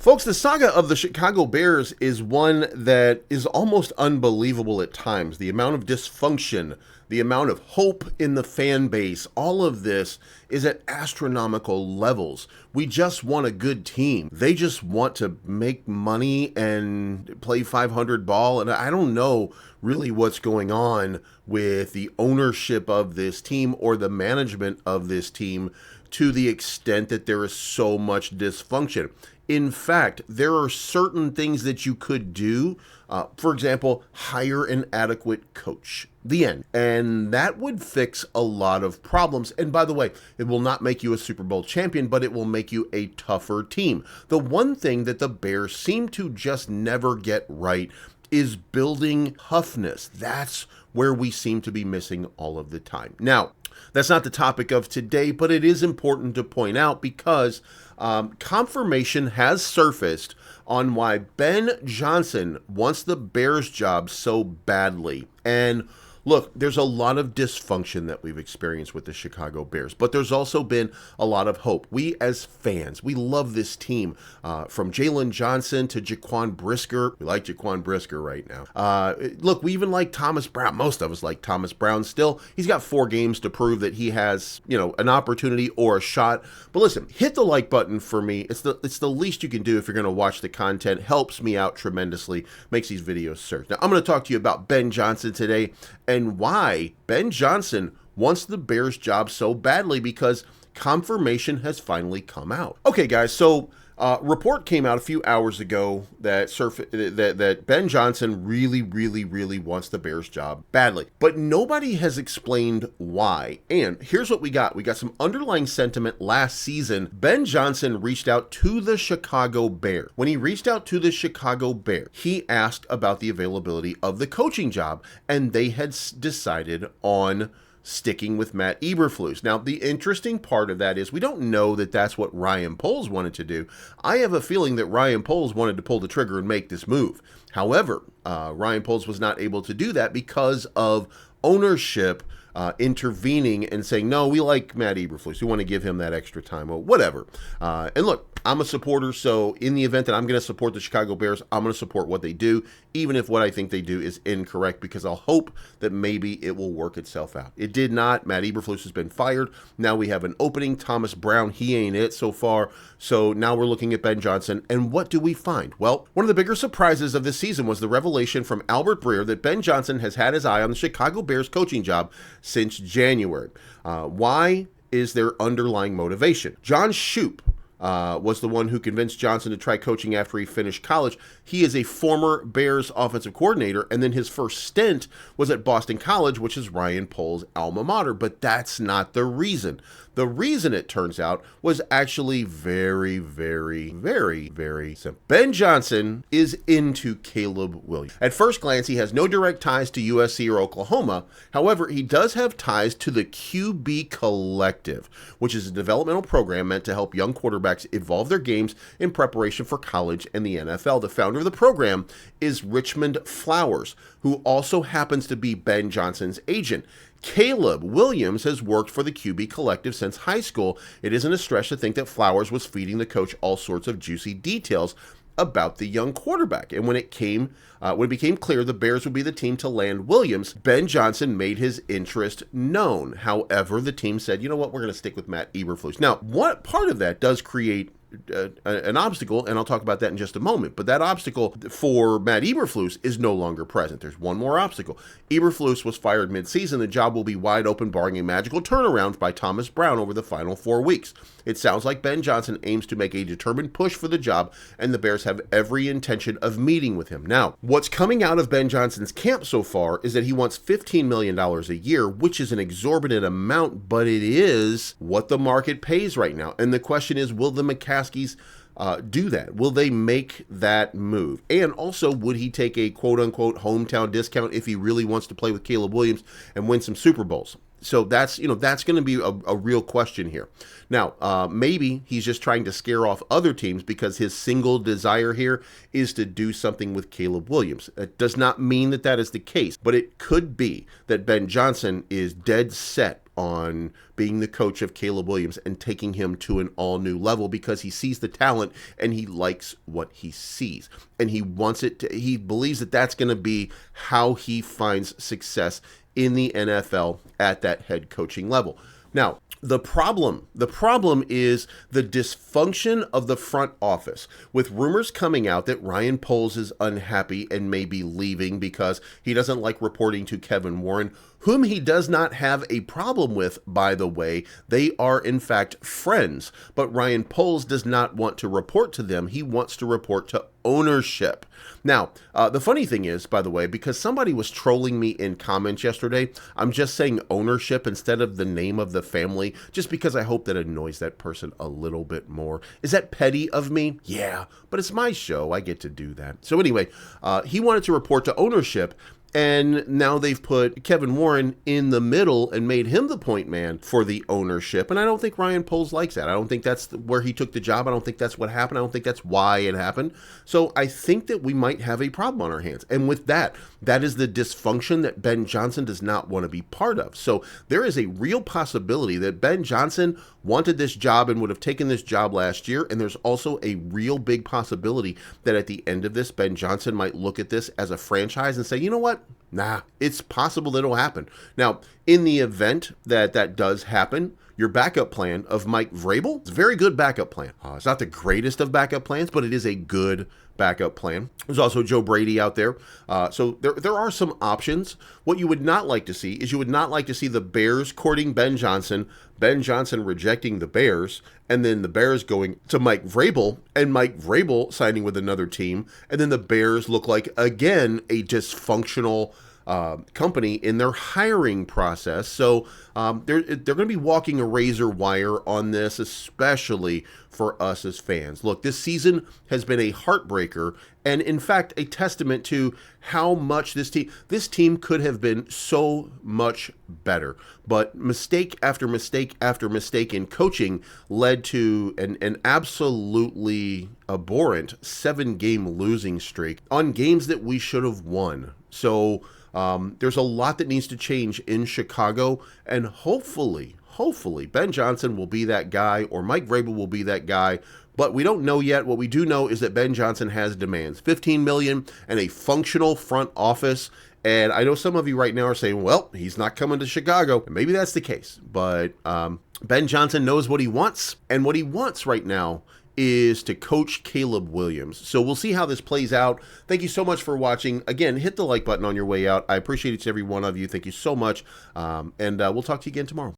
Folks, the saga of the Chicago Bears is one that is almost unbelievable at times. The amount of dysfunction, the amount of hope in the fan base, all of this is at astronomical levels. We just want a good team. They just want to make money and play 500 ball, and I don't know really what's going on with the ownership of this team or the management of this team to the extent that there is so much dysfunction. In fact, there are certain things that you could do. For example, hire an adequate coach. The end. And that would fix a lot of problems. And by the way, it will not make you a Super Bowl champion, but it will make you a tougher team. The one thing that the Bears seem to just never get right is building toughness. That's where we seem to be missing all of the time. Now, that's not the topic of today, but it is important to point out because confirmation has surfaced on why Ben Johnson wants the Bears job so badly. And look, there's a lot of dysfunction that we've experienced with the Chicago Bears, but there's also been a lot of hope. We as fans, we love this team. From Jalen Johnson to Jaquan Brisker. We like Jaquan Brisker right now. Look, we even like Thomas Brown. Most of us like Thomas Brown still. He's got 4 games to prove that he has, an opportunity or a shot. But listen, hit the like button for me. It's the least you can do if you're going to watch the content. Helps me out tremendously. Makes these videos surge. Now, I'm going to talk to you about Ben Johnson today and why Ben Johnson wants the Bears job so badly, because confirmation has finally come out. Okay, guys, so report came out a few hours ago that Ben Johnson really wants the Bears job badly, but nobody has explained why. And here's what we got. We got some underlying sentiment last season. Ben Johnson reached out to the Chicago Bears. When he reached out to the Chicago Bears, he asked about the availability of the coaching job, and they had decided on sticking with Matt Eberflus. Now, the interesting part of that is we don't know that that's what Ryan Poles wanted to do. I have a feeling that Ryan Poles wanted to pull the trigger and make this move. However, Ryan Poles was not able to do that because of ownership intervening and saying, no, we like Matt Eberflus. We want to give him that extra time or whatever. And look, I'm a supporter, so in the event that I'm going to support the Chicago Bears, I'm going to support what they do, even if what I think they do is incorrect, because I'll hope that maybe it will work itself out. It did not. Matt Eberflus has been fired. Now we have an opening. Thomas Brown, he ain't it so far. So now we're looking at Ben Johnson, and what do we find? Well, one of the bigger surprises of this season was the revelation from Albert Breer that Ben Johnson has had his eye on the Chicago Bears coaching job since January. Why is there underlying motivation? John Shoup was the one who convinced Johnson to try coaching after he finished college. He is a former Bears offensive coordinator, and then his first stint was at Boston College, which is Ryan Poles' alma mater. But that's not the reason. The reason, it turns out, was actually very simple. Ben Johnson is into Caleb Williams. At first glance, he has no direct ties to USC or Oklahoma. However, he does have ties to the QB Collective, which is a developmental program meant to help young quarterbacks evolve their games in preparation for college and the NFL. The founder of the program is Richmond Flowers, who also happens to be Ben Johnson's agent. Caleb Williams has worked for the QB Collective since high school. It isn't a stretch to think that Flowers was feeding the coach all sorts of juicy details about the young quarterback. And when it became clear the Bears would be the team to land Williams, Ben Johnson made his interest known. However, the team said, you know what, we're going to stick with Matt Eberflus. Now, what part of that does create an obstacle, and I'll talk about that in just a moment, but that obstacle for Matt Eberflus is no longer present. There's one more obstacle. Eberflus was fired mid-season. The job will be wide open, barring a magical turnaround by Thomas Brown over the final 4 weeks. It sounds like Ben Johnson aims to make a determined push for the job, and the Bears have every intention of meeting with him. Now, what's coming out of Ben Johnson's camp so far is that he wants $15 million a year, which is an exorbitant amount, but it is what the market pays right now. And the question is, will the McCaskies do that? Will they make that move? And also, would he take a quote-unquote hometown discount if he really wants to play with Caleb Williams and win some Super Bowls? So that's that's going to be a real question here. Now, maybe he's just trying to scare off other teams because his single desire here is to do something with Caleb Williams. It does not mean that that is the case, but it could be that Ben Johnson is dead set on being the coach of Caleb Williams and taking him to an all-new level because he sees the talent and he likes what he sees. And he wants it to, he believes that that's going to be how he finds success in the NFL at that head coaching level. Now, the problem is the dysfunction of the front office, with rumors coming out that Ryan Poles is unhappy and may be leaving because he doesn't like reporting to Kevin Warren, whom he does not have a problem with, by the way. They are, in fact, friends, but Ryan Poles does not want to report to them. He wants to report to ownership. Now, the funny thing is, by the way, because somebody was trolling me in comments yesterday, I'm just saying ownership instead of the name of the family, just because I hope that annoys that person a little bit more. Is that petty of me? Yeah, but it's my show. I get to do that. So anyway, he wanted to report to ownership, and now they've put Kevin Warren in the middle and made him the point man for the ownership. And I don't think Ryan Poles likes that. I don't think that's where he took the job. I don't think that's what happened. I don't think that's why it happened. So I think that we might have a problem on our hands. And with that, that is the dysfunction that Ben Johnson does not want to be part of. So there is a real possibility that Ben Johnson wanted this job and would have taken this job last year. And there's also a real big possibility that at the end of this, Ben Johnson might look at this as a franchise and say, you know what? Nah, it's possible that it'll happen. Now, in the event that that does happen, your backup plan of Mike Vrabel is a very good backup plan. It's not the greatest of backup plans, but it is a good backup plan. There's also Joe Brady out there. So there are some options. What you would not like to see is you would not like to see the Bears courting Ben Johnson rejecting the Bears, and then the Bears going to Mike Vrabel, and Mike Vrabel signing with another team, and then the Bears look like, again, a dysfunctional company in their hiring process. So they're going to be walking a razor wire on this, especially for us as fans. Look, this season has been a heartbreaker, and in fact, a testament to how much this team could have been so much better. But mistake after mistake after mistake in coaching led to an absolutely abhorrent 7-game losing streak on games that we should have won. So there's a lot that needs to change in Chicago, and hopefully Ben Johnson will be that guy, or Mike Vrabel will be that guy, but we don't know yet. What we do know is that Ben Johnson has demands, $15 million and a functional front office. And I know some of you right now are saying, well, he's not coming to Chicago. Maybe that's the case, but Ben Johnson knows what he wants, and what he wants right now is to coach Caleb Williams. So we'll see how this plays out. Thank you so much for watching. Again, hit the like button on your way out. I appreciate each and every one of you. Thank you so much. And we'll talk to you again tomorrow.